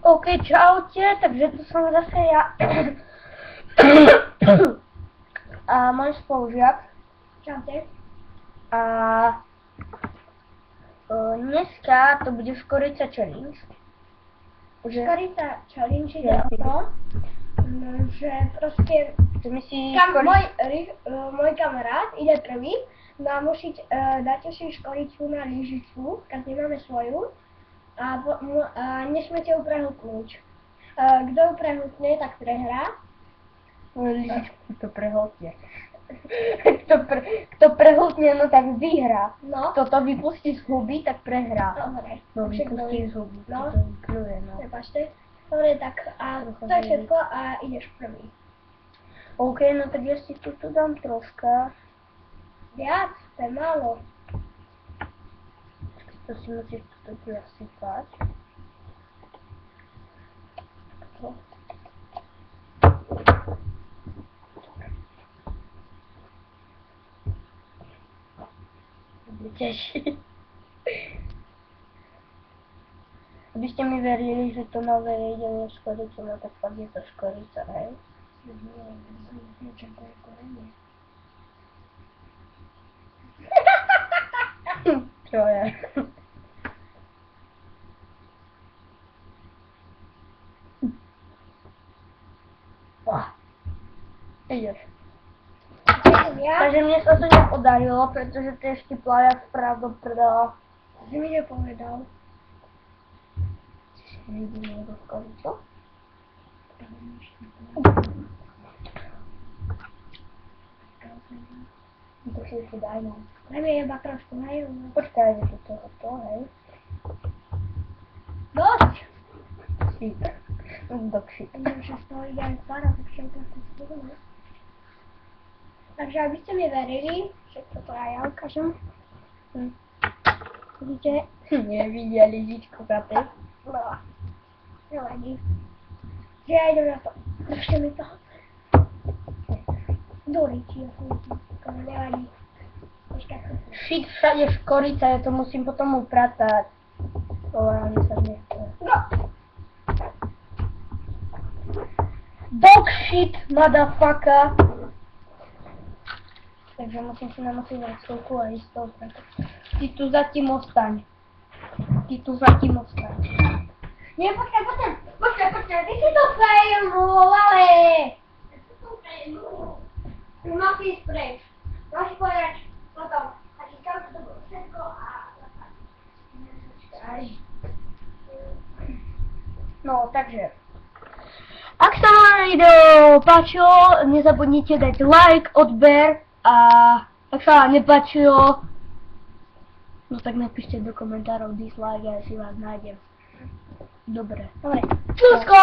OK, čaute, takže tu som zase ja. A môj spolužiak. Čaute. A dneska to bude škorica challenge. Škorica challenge ide o to, že proste môj kamarát ide prvý, no a dáte si škoricu na lyžičku, každý máme svoju, a nesmiete ju prehltnúť. Kto ju prehltne, tak prehrá. Lyžičku to prehltne. Kto prehltne, no tak vyhrá. No. Kto to vypustí z huby, tak prehrá. Dobre. No vypustí z huby, no. to vypluje, no. Prepačte. Dobre, tak a to je všetko a ideš prvý. OK, no tak ja si tu dám troška. Viac? To je málo. To si musíš tu nasypať. Teší. Aby ste mi verili, že to nové jedenie škorice, no tak fakt je to škorica, hej? Čo je? Ideš. Takže mne sa to nepodarilo, pretože to ešte plája vpravo prdala. Si mi nepovedal. Si vidím niekto škoricu? To si ešte daj, no. Daj mi iba trošku, hej. Počkaj, že to, hej. Dosť! Shit. Dokšit. Že z toho ide aj para, tak čo je to spolu. Takže aby ste mi verili, že toto aj ja ukážem. Vidíte? Nevidia lyžičku kapy. No. Nevadí. Že ja idem na to. Držte mi to. Doriči, ja som to nevadí. Shit, všade škorica, ja to musím potom upratať. Ani sa nechce. No. Dog shit, motherfucker. Takže musím si namasiť chvíľku a ísť to upratať. Ty tu zatím ostaň. Nie, počkaj, ty si to failnul, ale... Máš ísť preč. Máš povedať potom, a číkam, že to bolo všetko a... No, takže... Ak sa vám video páčilo, nezabudnite dať like, odber a ak sa vám nepáčilo, no tak napíšte do komentárov dislike a ja si vás nájdem. Dobre. Dobre. Čusko!